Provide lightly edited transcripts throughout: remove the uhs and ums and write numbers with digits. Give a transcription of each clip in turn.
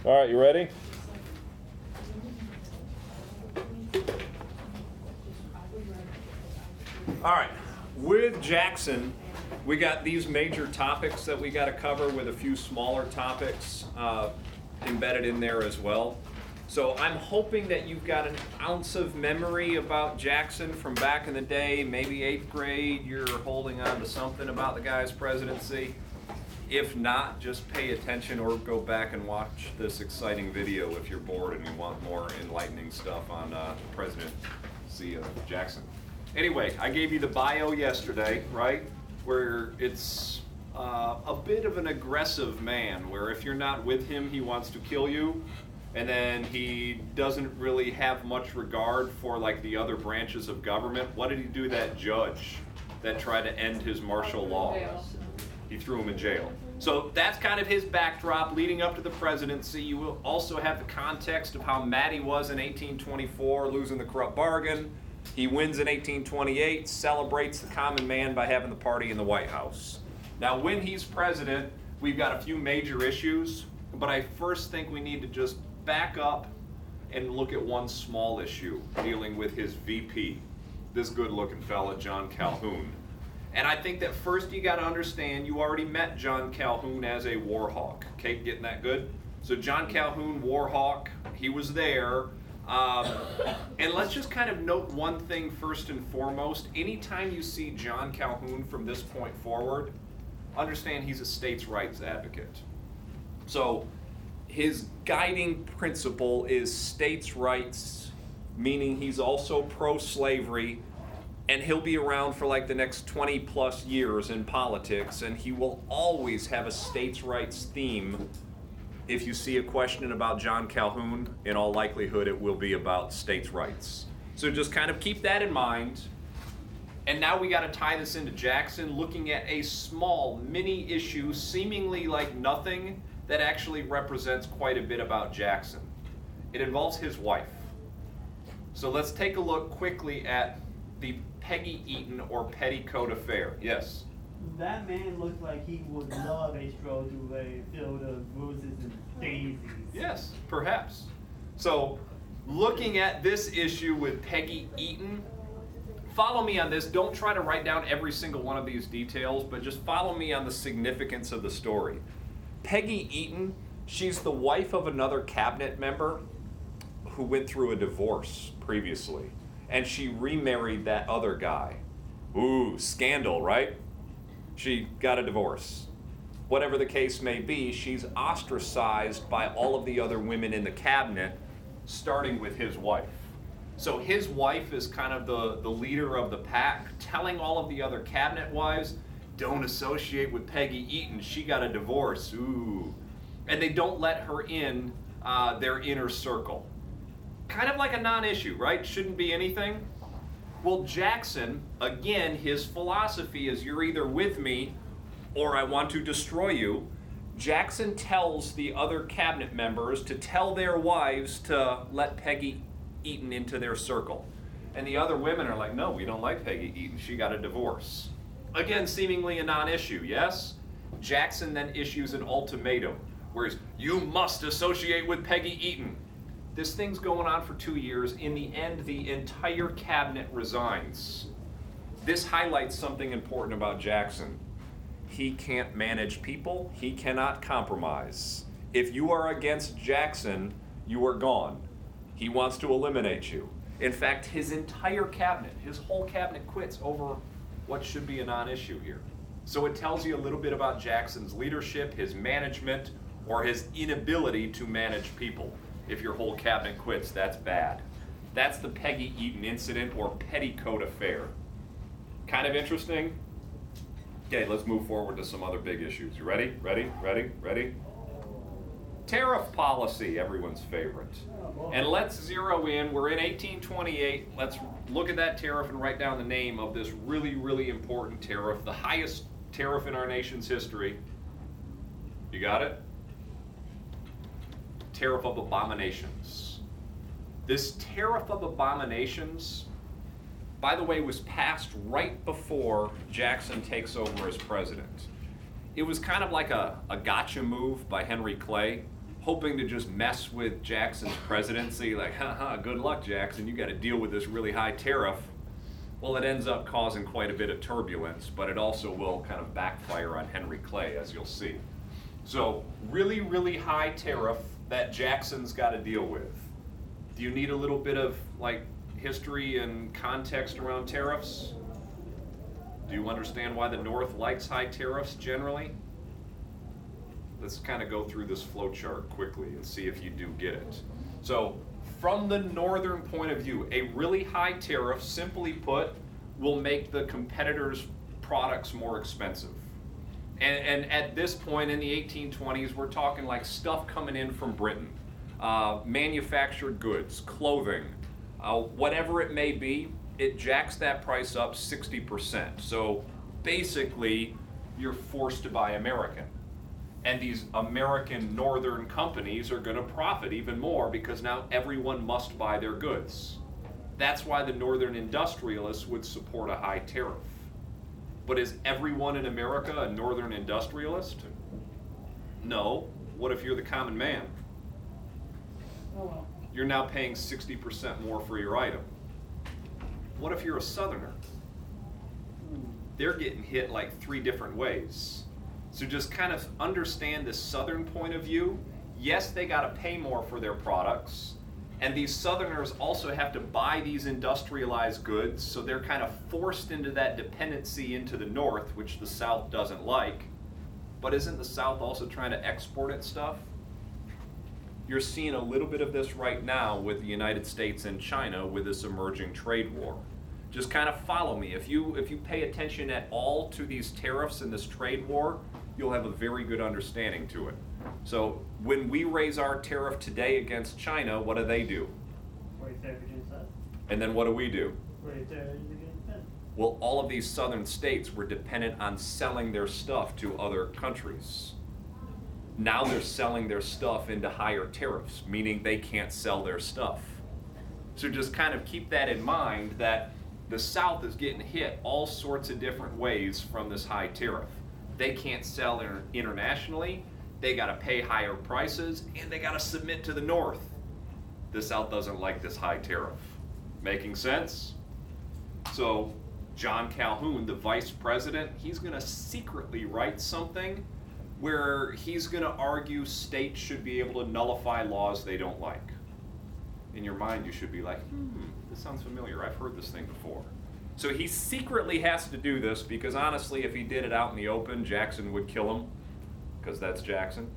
All right, you ready? All right, with Jackson, we got these major topics that we got to cover with a few smaller topics embedded in there as well. So I'm hoping that you've got an ounce of memory about Jackson from back in the day, maybe 8th grade, you're holding on to something about the guy's presidency. If not, just pay attention or go back and watch this exciting video if you're bored and you want more enlightening stuff on the presidency of Jackson. Anyway, I gave you the bio yesterday, right? Where it's a bit of an aggressive man, where if you're not with him, he wants to kill you. And then he doesn't really have much regard for like the other branches of government. What did he do to that judge that tried to end his martial law? He threw him in jail. So that's kind of his backdrop leading up to the presidency. You will also have the context of how mad he was in 1824, losing the corrupt bargain. He wins in 1828, celebrates the common man by having the party in the White House. Now, when he's president, we've got a few major issues, but I first think we need to just back up and look at one small issue dealing with his VP, this good-looking fella, John Calhoun. And I think that first you got to understand, you already met John Calhoun as a war hawk. Kate, getting that good? So John Calhoun, war hawk, he was there. And let's just kind of note one thing first and foremost. Anytime you see John Calhoun from this point forward, understand he's a states' rights advocate. So his guiding principle is states' rights, meaning he's also pro-slavery, and he'll be around for like the next 20 plus years in politics, and he will always have a states' rights theme. If you see a question about John Calhoun, in all likelihood it will be about states' rights. So just kind of keep that in mind. And now we got to tie this into Jackson, looking at a small mini issue, seemingly like nothing, that actually represents quite a bit about Jackson. It involves his wife. So let's take a look quickly at the Peggy Eaton or petticoat affair. Yes? That man looks like he would love a stroll through a field of roses and daisies. Yes, perhaps. So, looking at this issue with Peggy Eaton, follow me on this. Don't try to write down every single one of these details, but just follow me on the significance of the story. Peggy Eaton, she's the wife of another cabinet member who went through a divorce previously, and she remarried that other guy. Ooh, scandal, right? She got a divorce. Whatever the case may be, she's ostracized by all of the other women in the cabinet, starting with his wife. So his wife is kind of the leader of the pack, telling all of the other cabinet wives, don't associate with Peggy Eaton, she got a divorce, ooh. And they don't let her in their inner circle. Kind of like a non-issue, right? Shouldn't be anything. Well, Jackson, again, his philosophy is you're either with me or I want to destroy you. Jackson tells the other cabinet members to tell their wives to let Peggy Eaton into their circle. And the other women are like, no, we don't like Peggy Eaton. She got a divorce. Again, seemingly a non-issue, yes? Jackson then issues an ultimatum, where you must associate with Peggy Eaton. This thing's going on for 2 years. In the end, the entire cabinet resigns. This highlights something important about Jackson. He can't manage people. He cannot compromise. If you are against Jackson, you are gone. He wants to eliminate you. In fact, his entire cabinet, his whole cabinet quits over what should be a non-issue here. So it tells you a little bit about Jackson's leadership, his management, or his inability to manage people. If your whole cabinet quits, that's bad. That's the Peggy Eaton incident or petticoat affair. Kind of interesting? Okay, let's move forward to some other big issues. You ready? Ready? Tariff policy, everyone's favorite. And let's zero in. We're in 1828. Let's look at that tariff and write down the name of this really, really important tariff, the highest tariff in our nation's history. You got it? Tariff of Abominations. This Tariff of Abominations, by the way, was passed right before Jackson takes over as president. It was kind of like a gotcha move by Henry Clay, hoping to just mess with Jackson's presidency, like, haha, good luck, Jackson, you got to deal with this really high tariff. Well, it ends up causing quite a bit of turbulence, but it also will kind of backfire on Henry Clay, as you'll see. So, really, really high tariff that Jackson's got to deal with. Do you need a little bit of, like, history and context around tariffs? Do you understand why the North likes high tariffs generally? Let's kind of go through this flow chart quickly and see if you do get it. So, from the northern point of view, a really high tariff, simply put, will make the competitors' products more expensive. And at this point in the 1820s, we're talking like stuff coming in from Britain, manufactured goods, clothing, whatever it may be, it jacks that price up 60%. So basically, you're forced to buy American. And these American northern companies are going to profit even more because now everyone must buy their goods. That's why the northern industrialists would support a high tariff. But is everyone in America a northern industrialist? No. What if you're the common man? Oh well. You're now paying 60% more for your item. What if you're a southerner? They're getting hit like 3 different ways. So just kind of understand the southern point of view. Yes, they got to pay more for their products. And these southerners also have to buy these industrialized goods, so they're kind of forced into that dependency into the north, which the south doesn't like. But isn't the south also trying to export its stuff? You're seeing a little bit of this right now with the United States and China with this emerging trade war. Just kind of follow me. If you pay attention at all to these tariffs and this trade war, you'll have a very good understanding to it. So when we raise our tariff today against China, what do? Raise tariffs against us. And then what do we do? Raise tariffs against them. Well, all of these southern states were dependent on selling their stuff to other countries. Now they're selling their stuff into higher tariffs, meaning they can't sell their stuff. So just kind of keep that in mind, that the South is getting hit all sorts of different ways from this high tariff. They can't sell internationally, they got to pay higher prices, and they got to submit to the North. The South doesn't like this high tariff. Making sense? So John Calhoun, the vice president, he's going to secretly write something where he's going to argue states should be able to nullify laws they don't like. In your mind, you should be like, this sounds familiar. I've heard this thing before. So he secretly has to do this because honestly, if he did it out in the open, Jackson would kill him, because that's Jackson.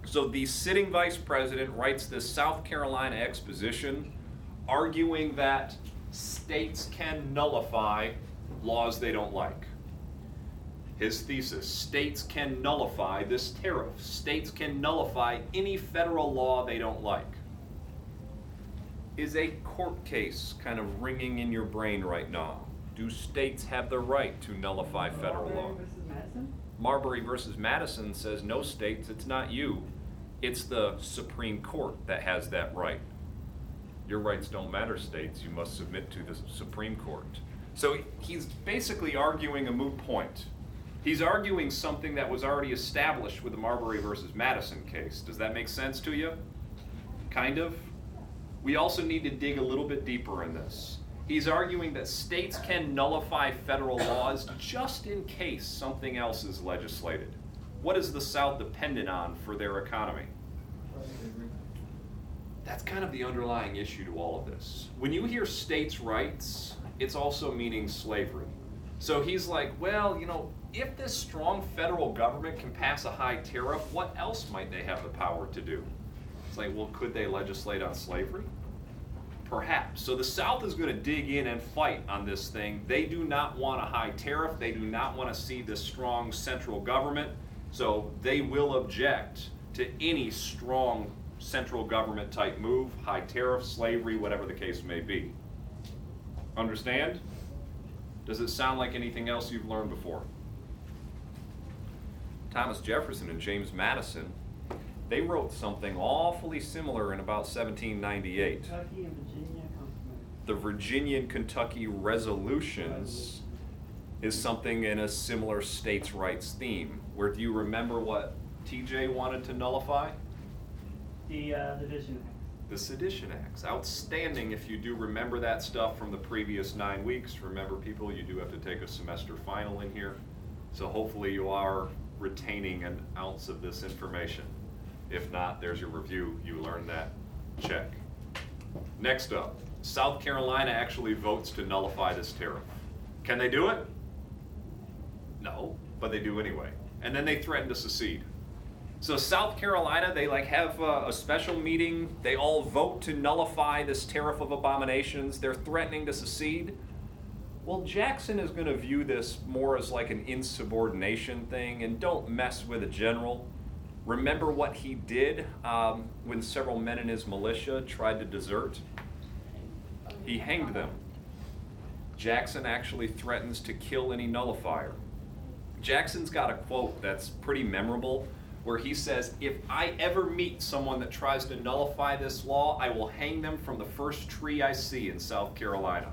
So the sitting vice president writes this South Carolina exposition arguing that states can nullify laws they don't like. His thesis: states can nullify this tariff. States can nullify any federal law they don't like. Is a court case kind of ringing in your brain right now? Do states have the right to nullify federal law? Marbury versus Madison? Marbury versus Madison says no states, it's not you. It's the Supreme Court that has that right. Your rights don't matter, states. You must submit to the Supreme Court. So he's basically arguing a moot point. He's arguing something that was already established with the Marbury versus Madison case. Does that make sense to you? Kind of. We also need to dig a little bit deeper in this. He's arguing that states can nullify federal laws just in case something else is legislated. What is the South dependent on for their economy? That's kind of the underlying issue to all of this. When you hear states' rights, it's also meaning slavery. So he's like, well, if this strong federal government can pass a high tariff, what else might they have the power to do? It's like, well, could they legislate on slavery? Perhaps. So the South is going to dig in and fight on this thing. They do not want a high tariff. They do not want to see this strong central government. So they will object to any strong central government type move, high tariff, slavery, whatever the case may be. Understand? Does it sound like anything else you've learned before? Thomas Jefferson and James Madison, they wrote something awfully similar in about 1798. Kentucky and Virginia come from The Virginian-Kentucky resolutions is something in a similar states' rights theme. Where do you remember what TJ wanted to nullify? The Sedition Act. The Sedition Acts. Outstanding if you do remember that stuff from the previous 9 weeks. Remember, people, you do have to take a semester final in here. So hopefully you are retaining an ounce of this information. If not, there's your review. You learned that. Check. Next up, South Carolina actually votes to nullify this tariff. Can they do it? No, but they do anyway. And then they threaten to secede. So South Carolina, they have a special meeting. They all vote to nullify this Tariff of Abominations. They're threatening to secede. Well, Jackson is going to view this more as like an insubordination thing, and don't mess with a general. Remember what he did when several men in his militia tried to desert? He hanged them. Jackson actually threatens to kill any nullifier. Jackson's got a quote that's pretty memorable where he says, "If I ever meet someone that tries to nullify this law, I will hang them from the first tree I see in South Carolina."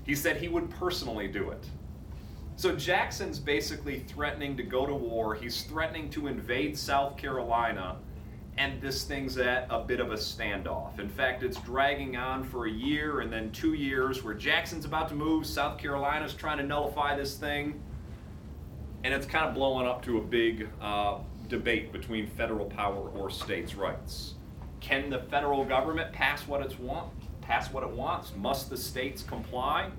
He said he would personally do it. So Jackson's basically threatening to go to war. He's threatening to invade South Carolina, and this thing's at a bit of a standoff. In fact, it's dragging on for a year and then 2 years where Jackson's about to move, South Carolina's trying to nullify this thing, and it's kind of blowing up to a big debate between federal power or states' rights. Can the federal government pass what it wants? Must the states comply?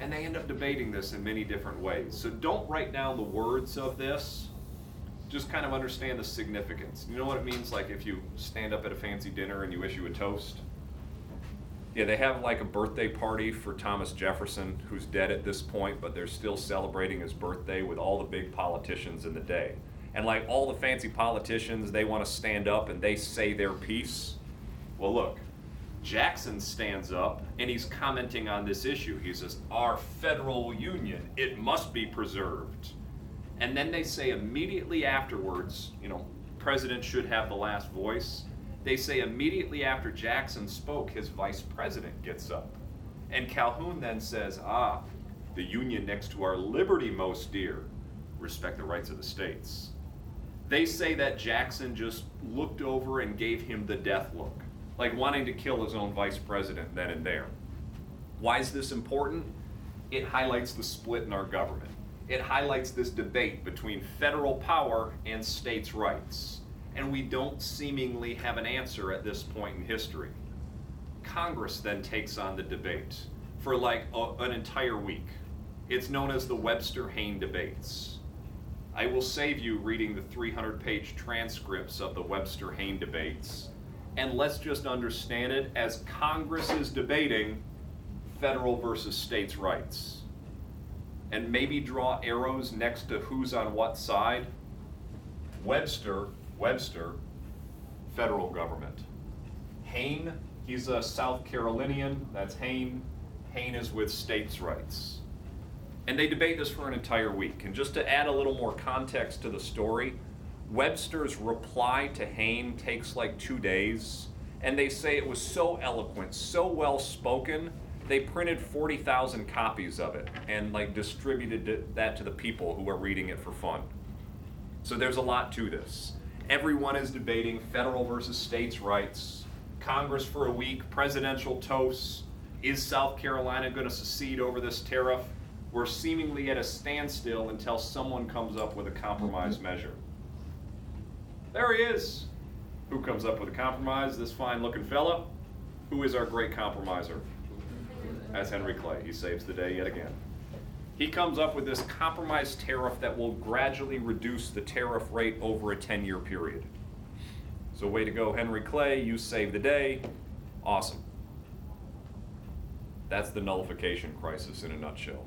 And they end up debating this in many different ways. So don't write down the words of this. Just kind of understand the significance. You know what it means, like if you stand up at a fancy dinner and you issue a toast? Yeah, they have like a birthday party for Thomas Jefferson, who's dead at this point, but they're still celebrating his birthday with all the big politicians in the day. And like all the fancy politicians, they want to stand up and they say their piece. Well, look, Jackson stands up and he's commenting on this issue. He says, "Our federal union, it must be preserved." And then they say immediately afterwards, president should have the last voice. They say immediately after Jackson spoke, his vice president gets up. And Calhoun then says, "The union next to our liberty most dear, respect the rights of the states." They say that Jackson just looked over and gave him the death look, like wanting to kill his own vice president then and there. Why is this important? It highlights the split in our government. It highlights this debate between federal power and states' rights. And we don't seemingly have an answer at this point in history. Congress then takes on the debate for an entire week. It's known as the Webster-Hayne debates. I will save you reading the 300-page transcripts of the Webster-Hayne debates, and let's just understand it as Congress is debating federal versus states' rights. And maybe draw arrows next to who's on what side. Webster, federal government. Hayne, he's a South Carolinian, that's Hayne. Hayne is with states' rights. And they debate this for an entire week. And just to add a little more context to the story, Webster's reply to Hayne takes like 2 days. And they say it was so eloquent, so well spoken, they printed 40,000 copies of it and distributed that to the people who were reading it for fun. So there's a lot to this. Everyone is debating federal versus states' rights. Congress for a week, presidential toasts. Is South Carolina going to secede over this tariff? We're seemingly at a standstill until someone comes up with a compromise measure. There he is. Who comes up with a compromise? This fine-looking fella. Who is our great compromiser? That's Henry Clay. He saves the day yet again. He comes up with this compromise tariff that will gradually reduce the tariff rate over a 10-year period. So way to go, Henry Clay. You saved the day. Awesome. That's the nullification crisis in a nutshell.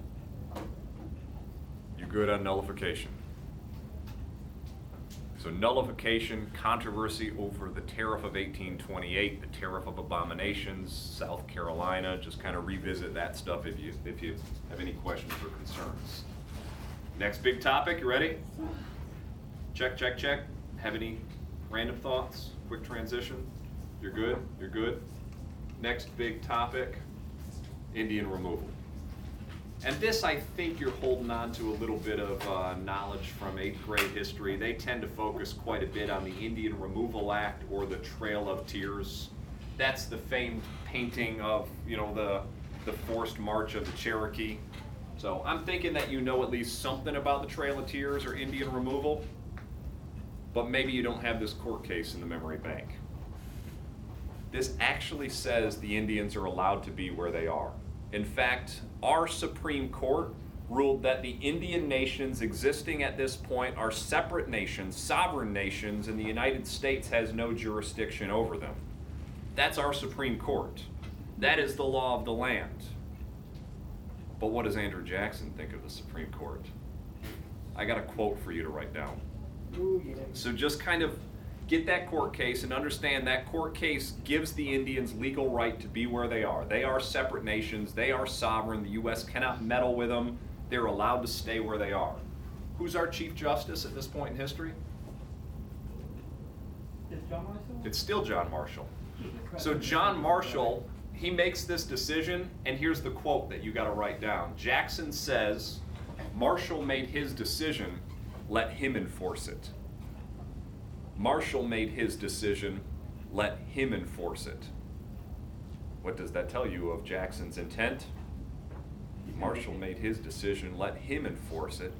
You good on nullification? So nullification, controversy over the Tariff of 1828, the Tariff of Abominations, South Carolina. Just kind of revisit that stuff if you have any questions or concerns. Next big topic, you ready? Check. Have any random thoughts? Quick transition? You're good? You're good? Next big topic, Indian removal. And this, I think you're holding on to a little bit of knowledge from 8th grade history. They tend to focus quite a bit on the Indian Removal Act or the Trail of Tears. That's the famed painting of, the forced march of the Cherokee. So I'm thinking that you know at least something about the Trail of Tears or Indian removal, but maybe you don't have this court case in the memory bank. This actually says the Indians are allowed to be where they are. In fact, our Supreme Court ruled that the Indian nations existing at this point are separate nations, sovereign nations, and the United States has no jurisdiction over them. That's our Supreme Court. That is the law of the land. But what does Andrew Jackson think of the Supreme Court? I got a quote for you to write down. Ooh, yeah. So just kind of get that court case and understand that court case gives the Indians legal right to be where they are. They are separate nations. They are sovereign. The U.S. cannot meddle with them. They're allowed to stay where they are. Who's our Chief Justice at this point in history? Is John Marshall? It's still John Marshall. So John Marshall, he makes this decision, and here's the quote that you got to write down. Jackson says, Marshall made his decision, let him enforce it. Marshall made his decision, let him enforce it. What does that tell you of Jackson's intent? Marshall made his decision, let him enforce it.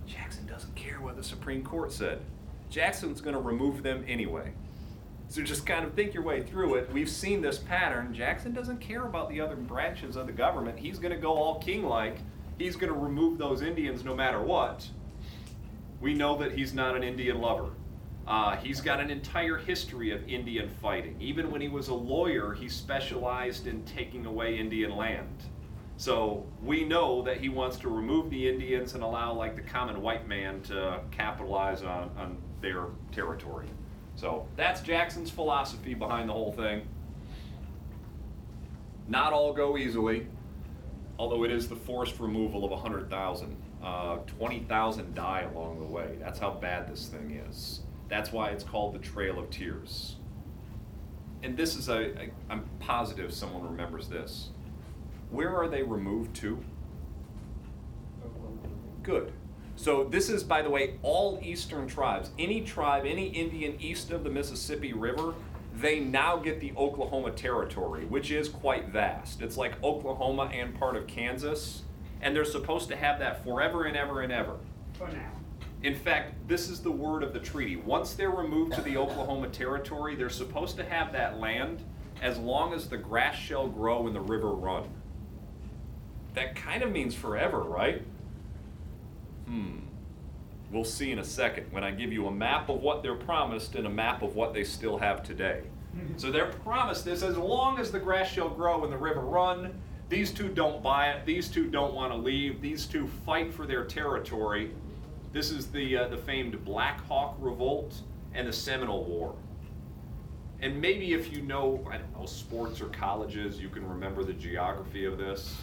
Jackson doesn't care what the Supreme Court said. Jackson's going to remove them anyway. So just kind of think your way through it. We've seen this pattern. Jackson doesn't care about the other branches of the government. He's going to go all king-like. He's going to remove those Indians no matter what. We know that he's not an Indian lover. He's got an entire history of Indian fighting. Even when he was a lawyer, he specialized in taking away Indian land. So we know that he wants to remove the Indians and allow like the common white man to capitalize on their territory. So that's Jackson's philosophy behind the whole thing. Not all go easily, although it is the forced removal of 100,000. 20,000 die along the way. That's how bad this thing is. That's why it's called the Trail of Tears. And this is I'm positive someone remembers this. Where are they removed to? Good. So this is, by the way, all eastern tribes. Any tribe, any Indian east of the Mississippi River, they now get the Oklahoma Territory, which is quite vast. It's like Oklahoma and part of Kansas, and they're supposed to have that forever and ever and ever. For now. In fact, this is the word of the treaty. Once they're removed to the Oklahoma Territory, they're supposed to have that land as long as the grass shall grow and the river run. That kind of means forever, right? We'll see in a second when I give you a map of what they're promised and a map of what they still have today. So they're promised this as long as the grass shall grow and the river run. These two don't buy it. These two don't want to leave. These two fight for their territory. This is the famed Black Hawk Revolt and the Seminole War. And maybe if you know, I don't know, sports or colleges, you can remember the geography of this.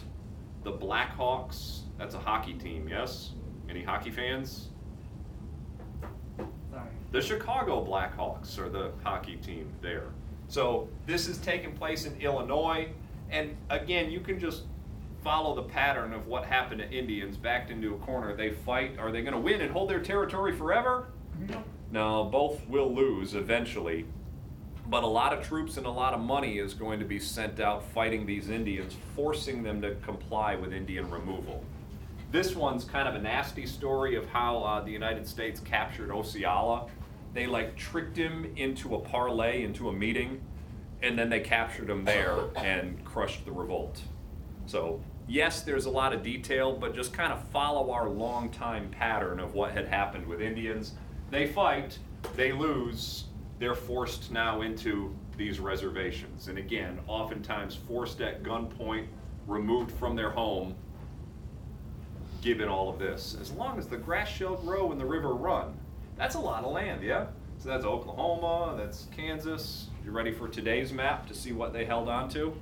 The Black Hawks, that's a hockey team, yes? Any hockey fans? Sorry. The Chicago Blackhawks are the hockey team there. So this is taking place in Illinois. And again, you can just follow the pattern of what happened to Indians backed into a corner. They fight. Are they going to win and hold their territory forever? No. No, both will lose eventually. But a lot of troops and a lot of money is going to be sent out fighting these Indians, forcing them to comply with Indian removal. This one's kind of a nasty story of how the United States captured Osceola. They tricked him into a parlay, into a meeting, and then they captured him there and crushed the revolt. So yes, there's a lot of detail, but just kind of follow our long time pattern of what had happened with Indians. They fight, they lose, they're forced now into these reservations. And again, oftentimes forced at gunpoint, removed from their home, given all of this. As long as the grass shall grow and the river run. That's a lot of land, yeah? So that's Oklahoma, that's Kansas. You ready for today's map to see what they held on to?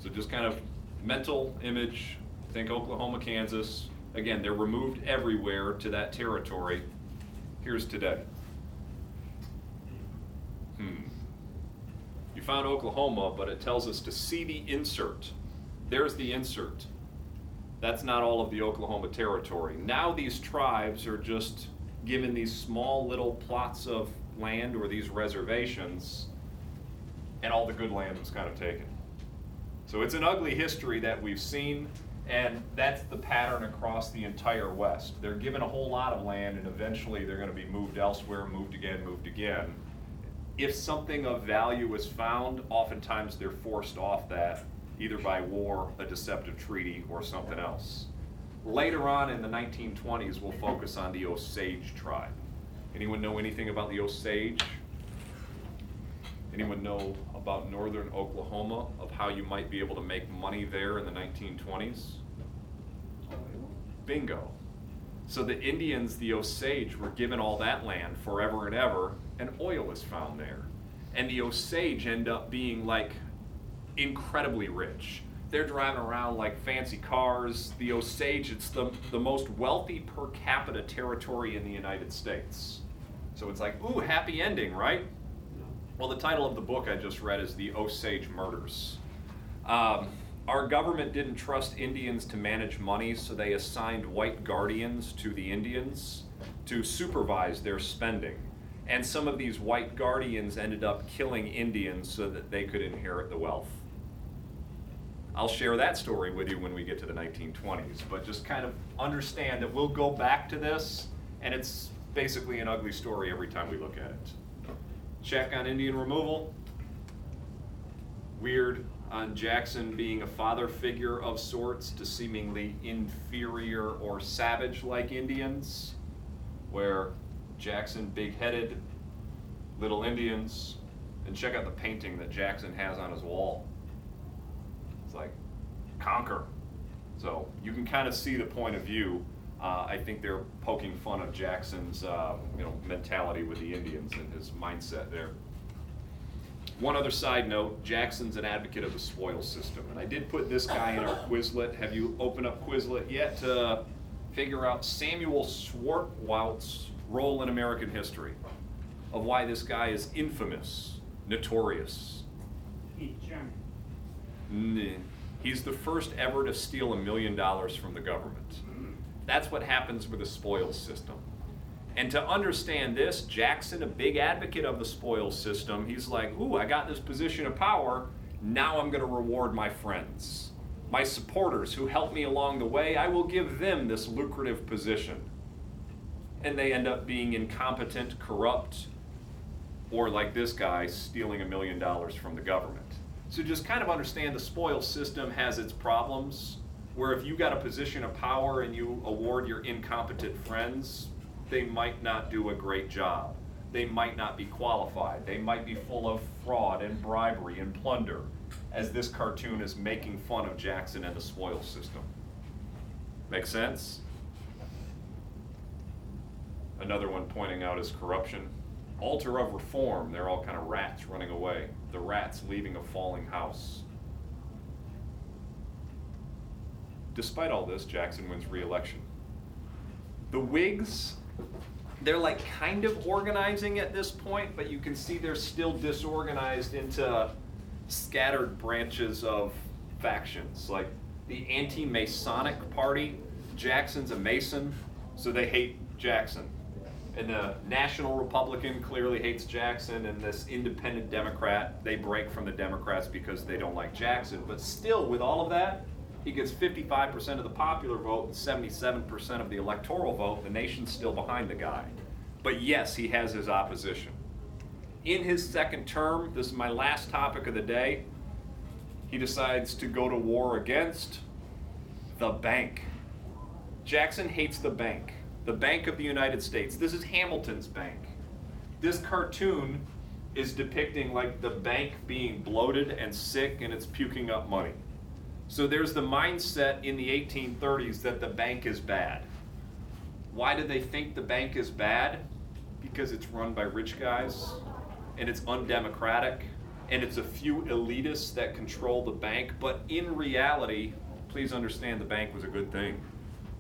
So just kind of mental image, think Oklahoma, Kansas. Again, they're removed everywhere to that territory. Here's today. You found Oklahoma, but it tells us to see the insert. There's the insert. That's not all of the Oklahoma Territory. Now these tribes are just given these small little plots of land or these reservations, and all the good land was kind of taken. So it's an ugly history that we've seen, and that's the pattern across the entire West. They're given a whole lot of land, and eventually they're going to be moved elsewhere, moved again, moved again. If something of value is found, oftentimes they're forced off that, either by war, a deceptive treaty, or something else. Later on in the 1920s, we'll focus on the Osage tribe. Anyone know anything about the Osage? Anyone know about northern Oklahoma, of how you might be able to make money there in the 1920s? Bingo. So the Indians, the Osage, were given all that land forever and ever, and oil is found there. And the Osage end up being like incredibly rich. They're driving around like fancy cars. The Osage, it's the most wealthy per capita territory in the United States. So it's like, ooh, happy ending, right? Well, the title of the book I just read is The Osage Murders. Our government didn't trust Indians to manage money, so they assigned white guardians to the Indians to supervise their spending. And some of these white guardians ended up killing Indians so that they could inherit the wealth. I'll share that story with you when we get to the 1920s, but just kind of understand that we'll go back to this, and it's basically an ugly story every time we look at it. Check on Indian removal. Weird on Jackson being a father figure of sorts to seemingly inferior or savage-like Indians, where Jackson big-headed, little Indians. And check out the painting that Jackson has on his wall. It's like, conquer. So you can kind of see the point of view. I think they're poking fun of Jackson's mentality with the Indians and his mindset there. One other side note, Jackson's an advocate of the spoils system. And I did put this guy in our Quizlet. Have you opened up Quizlet yet to figure out Samuel Swartwout's role in American history? Of why this guy is infamous, notorious. He's German. He's the first ever to steal $1 million from the government. That's what happens with the spoils system. And to understand this, Jackson, a big advocate of the spoils system, he's like, ooh, I got this position of power, now I'm going to reward my friends. My supporters who helped me along the way, I will give them this lucrative position. And they end up being incompetent, corrupt, or like this guy, stealing $1 million from the government. So just kind of understand the spoils system has its problems, where if you got a position of power and you award your incompetent friends, they might not do a great job. They might not be qualified. They might be full of fraud and bribery and plunder, as this cartoon is making fun of Jackson and the spoils system. Make sense? Another one pointing out is corruption. Altar of reform, they're all kind of rats running away. The rats leaving a falling house. Despite all this, Jackson wins re-election. The Whigs, they're like kind of organizing at this point, but you can see they're still disorganized into scattered branches of factions. Like the anti-Masonic party, Jackson's a Mason, so they hate Jackson. And the National Republican clearly hates Jackson, and this Independent Democrat, they break from the Democrats because they don't like Jackson. But still, with all of that, he gets 55% of the popular vote and 77% of the electoral vote. The nation's still behind the guy. But yes, he has his opposition. In his second term, this is my last topic of the day, he decides to go to war against the bank. Jackson hates the bank. The Bank of the United States. This is Hamilton's bank. This cartoon is depicting like the bank being bloated and sick and it's puking up money. So there's the mindset in the 1830s that the bank is bad. Why do they think the bank is bad? Because it's run by rich guys and it's undemocratic and it's a few elitists that control the bank. But in reality, please understand the bank was a good thing.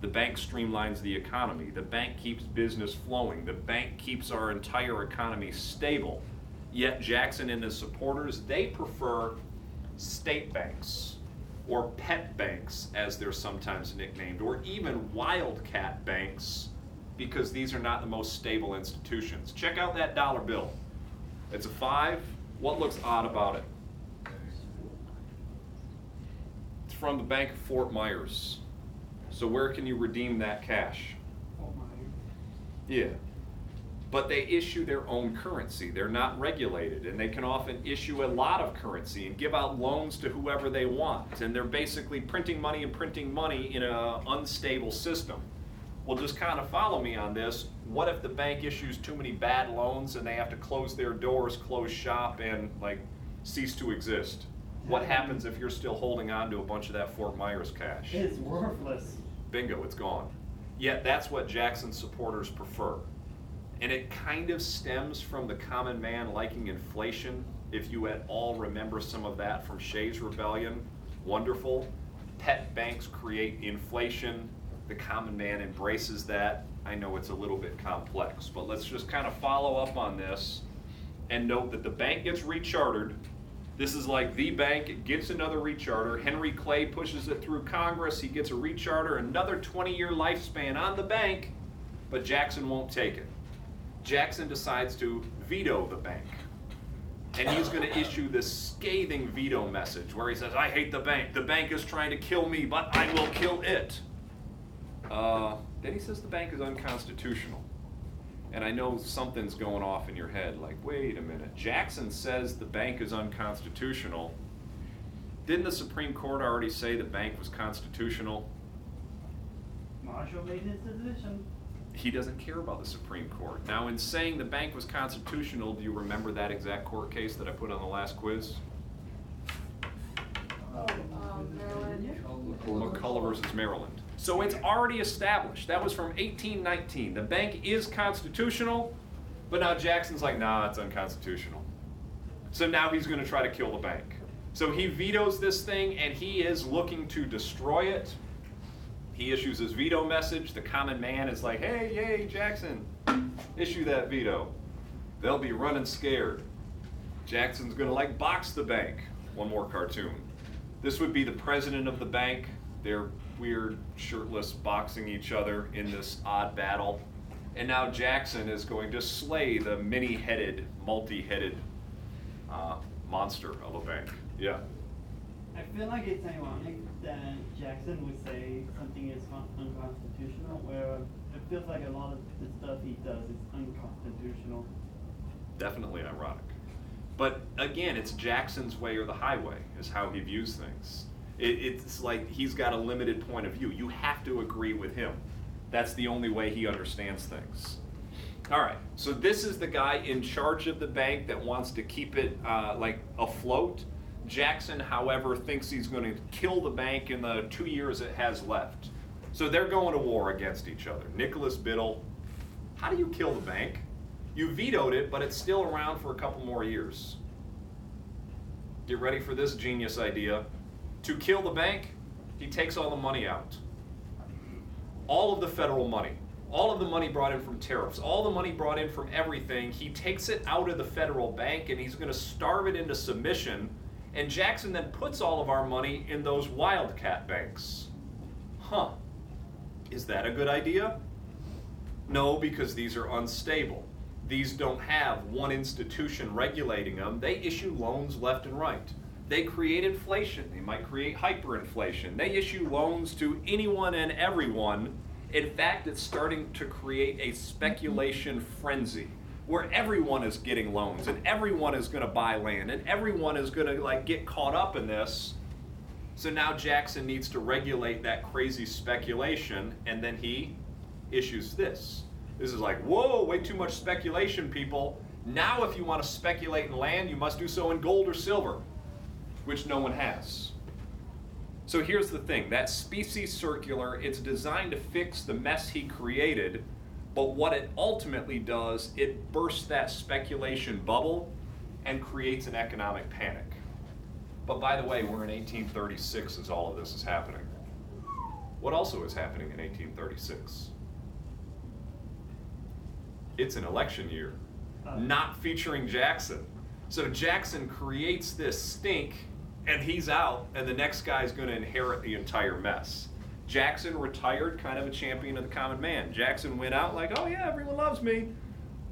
The bank streamlines the economy. The bank keeps business flowing. The bank keeps our entire economy stable. Yet Jackson and his supporters, they prefer state banks. or pet banks, as they're sometimes nicknamed, or even wildcat banks, because these are not the most stable institutions. Check out that dollar bill. It's a 5. What looks odd about it? It's from the Bank of Fort Myers. So where can you redeem that cash? Oh my. Yeah. But they issue their own currency. They're not regulated, and they can often issue a lot of currency and give out loans to whoever they want. And they're basically printing money in an unstable system. Well, just kind of follow me on this. What if the bank issues too many bad loans and they have to close their doors, close shop, and like cease to exist? What happens if you're still holding on to a bunch of that Fort Myers cash? It's worthless. Bingo, it's gone. Yet that's what Jackson's supporters prefer. And it kind of stems from the common man liking inflation. If you at all remember some of that from Shays' Rebellion, wonderful. Pet banks create inflation. The common man embraces that. I know it's a little bit complex, but let's just kind of follow up on this and note that the bank gets rechartered. This is like the bank, it gets another recharter. Henry Clay pushes it through Congress. He gets a recharter, another 20-year lifespan on the bank, but Jackson won't take it. Jackson decides to veto the bank. And he's going to issue this scathing veto message where he says, I hate the bank. The bank is trying to kill me, but I will kill it. Then he says the bank is unconstitutional. And I know something's going off in your head, like, wait a minute. Jackson says the bank is unconstitutional. Didn't the Supreme Court already say the bank was constitutional? Marshall made his decision. He doesn't care about the Supreme Court. Now, in saying the bank was constitutional, do you remember that exact court case that I put on the last quiz? Maryland. McCullough versus Maryland. So it's already established. That was from 1819. The bank is constitutional, but now Jackson's like, nah, it's unconstitutional. So now he's going to try to kill the bank. So he vetoes this thing, and he is looking to destroy it. He issues his veto message. The common man is like, hey, yay, Jackson, issue that veto. They'll be running scared. Jackson's going to like box the bank. One more cartoon. This would be the president of the bank. They're weird, shirtless, boxing each other in this odd battle. And now Jackson is going to slay the many-headed, multi-headed monster of a bank. Yeah. I feel like it's ironic that Jackson would say something is unconstitutional, where it feels like a lot of the stuff he does is unconstitutional. Definitely ironic. But again, it's Jackson's way or the highway is how he views things. It's like he's got a limited point of view. You have to agree with him. That's the only way he understands things. All right, so this is the guy in charge of the bank that wants to keep it like afloat. Jackson, however, thinks he's going to kill the bank in the 2 years it has left. So they're going to war against each other. Nicholas Biddle, how do you kill the bank? You vetoed it, but it's still around for a couple more years. Get ready for this genius idea. To kill the bank, he takes all the money out. All of the federal money. All of the money brought in from tariffs. All the money brought in from everything. He takes it out of the federal bank and he's going to starve it into submission. And Jackson then puts all of our money in those wildcat banks. Huh. Is that a good idea? No, because these are unstable. These don't have one institution regulating them. They issue loans left and right. They create inflation. They might create hyperinflation. They issue loans to anyone and everyone. In fact, it's starting to create a speculation frenzy where everyone is getting loans and everyone is going to buy land and everyone is going to like get caught up in this. So now Jackson needs to regulate that crazy speculation, and then he issues this. This is like, whoa, way too much speculation, people. Now if you want to speculate in land, you must do so in gold or silver, which no one has. So here's the thing, that specie circular, it's designed to fix the mess he created, but what it ultimately does, it bursts that speculation bubble and creates an economic panic. But by the way, we're in 1836 as all of this is happening. What also is happening in 1836? It's an election year, not featuring Jackson. So Jackson creates this stink, and he's out, and the next guy's going to inherit the entire mess. Jackson retired, kind of a champion of the common man. Jackson went out like, oh yeah, everyone loves me.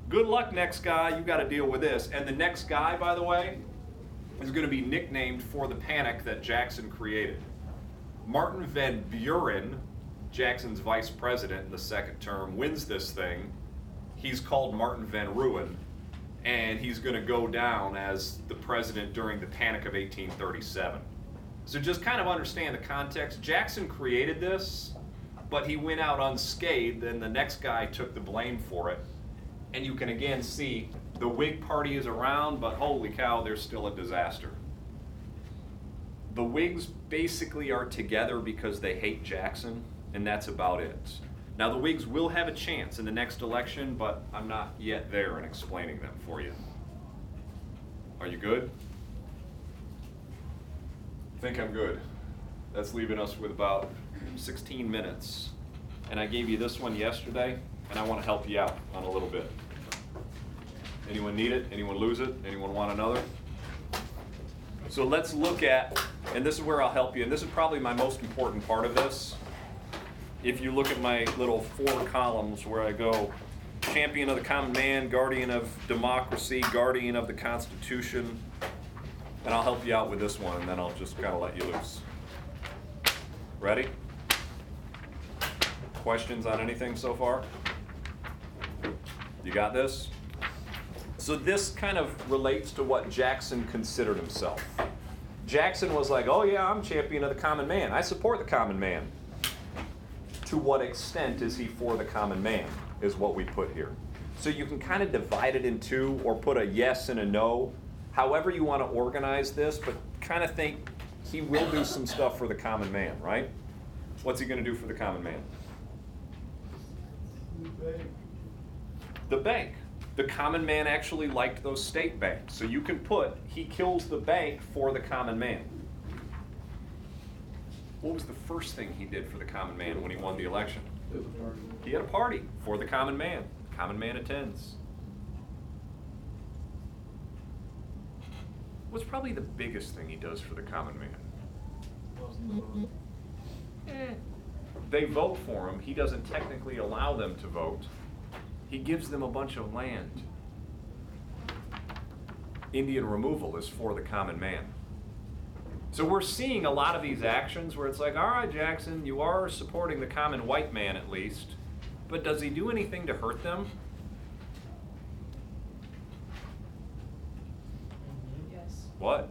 Good luck, next guy, you got to deal with this. And the next guy, by the way, is going to be nicknamed for the panic that Jackson created. Martin Van Buren, Jackson's vice president in the second term, wins this thing. He's called Martin Van Ruin, and he's going to go down as the president during the Panic of 1837. So just kind of understand the context. Jackson created this, but he went out unscathed, and the next guy took the blame for it. And you can again see the Whig Party is around, but holy cow, they're still a disaster. The Whigs basically are together because they hate Jackson, and that's about it. Now the Whigs will have a chance in the next election, but I'm not yet there in explaining them for you. Are you good? I think I'm good. That's leaving us with about 16 minutes. And I gave you this one yesterday, and I want to help you out on a little bit. Anyone need it? Anyone lose it? Anyone want another? So let's look at, and this is where I'll help you, and this is probably my most important part of this. If you look at my little 4 columns where I go, champion of the common man, guardian of democracy, guardian of the Constitution, and I'll help you out with this one, and then I'll just kind of let you loose. Ready? Questions on anything so far? You got this? So this kind of relates to what Jackson considered himself. Jackson was like, oh yeah, I'm champion of the common man. I support the common man. To what extent is he for the common man, is what we put here. So you can kind of divide it in 2 or put a yes and a no, however you want to organize this, but kind of think he will do some stuff for the common man, right? What's he going to do for the common man? The bank. The common man actually liked those state banks. So you can put, he kills the bank for the common man. What was the first thing he did for the common man when he won the election? He had a party for the common man. Common man attends. What's probably the biggest thing he does for the common man? They vote for him. He doesn't technically allow them to vote. He gives them a bunch of land. Indian removal is for the common man. So we're seeing a lot of these actions where it's like, all right, Jackson, you are supporting the common white man at least, but does he do anything to hurt them? Yes. What?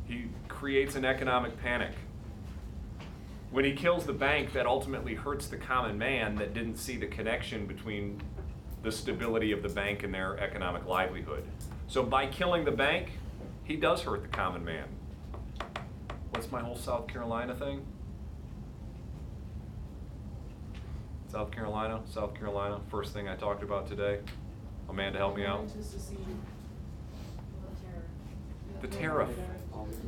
He creates an economic panic. When he kills the bank, that ultimately hurts the common man that didn't see the connection between the stability of the bank and their economic livelihood. So by killing the bank, he does hurt the common man. What's my whole South Carolina thing? South Carolina, first thing I talked about today. Amanda, help me out. The tariff.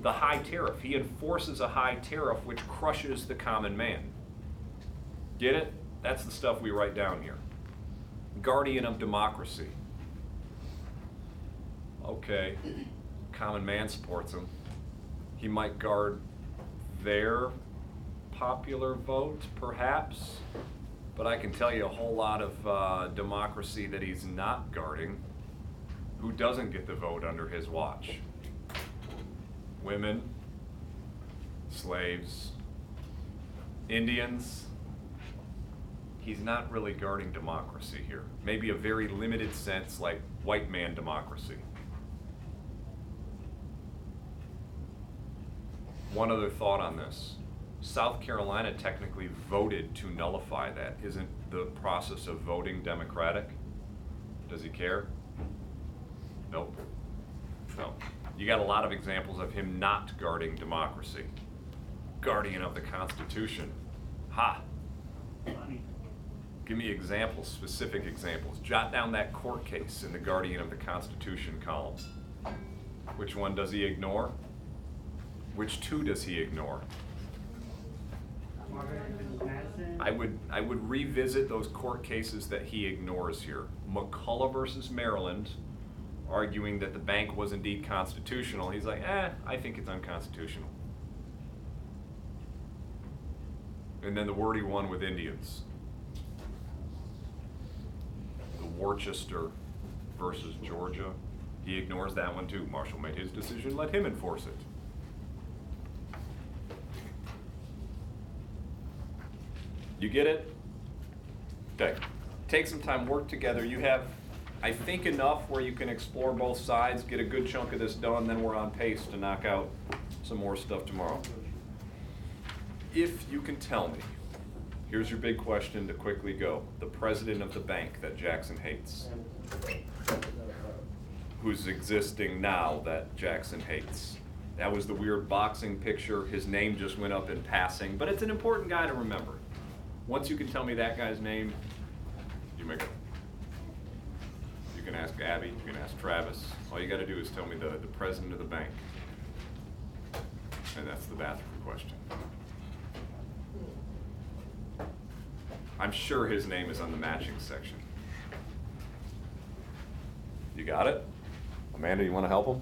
The high tariff. He enforces a high tariff which crushes the common man. Get it? That's the stuff we write down here. Guardian of democracy. Okay, common man supports him. He might guard their popular vote, perhaps, but I can tell you a whole lot of democracy that he's not guarding. Who doesn't get the vote under his watch? Women, slaves, Indians. He's not really guarding democracy here. Maybe a very limited sense like white man democracy. One other thought on this. South Carolina technically voted to nullify that. Isn't the process of voting democratic? Does he care? Nope. No. You got a lot of examples of him not guarding democracy. Guardian of the Constitution. Ha! Funny. Give me examples, specific examples. Jot down that court case in the Guardian of the Constitution column. Which one does he ignore? Which 2 does he ignore? I would revisit those court cases that he ignores here. McCullough versus Maryland, arguing that the bank was indeed constitutional. He's like, I think it's unconstitutional. And then the wordy one with Indians. The Worcester versus Georgia. He ignores that one too. Marshall made his decision, let him enforce it. You get it? Okay. Take some time, work together. You have, I think, enough where you can explore both sides, get a good chunk of this done, then we're on pace to knock out some more stuff tomorrow. If you can tell me, here's your big question to quickly go. The president of the bank that Jackson hates, who's existing now that Jackson hates. That was the weird boxing picture. His name just went up in passing, but it's an important guy to remember. Once you can tell me that guy's name, you make it. You can ask Abby, you can ask Travis. All you gotta do is tell me the president of the bank. And that's the bathroom question. I'm sure his name is on the matching section. You got it? Amanda, you wanna help him?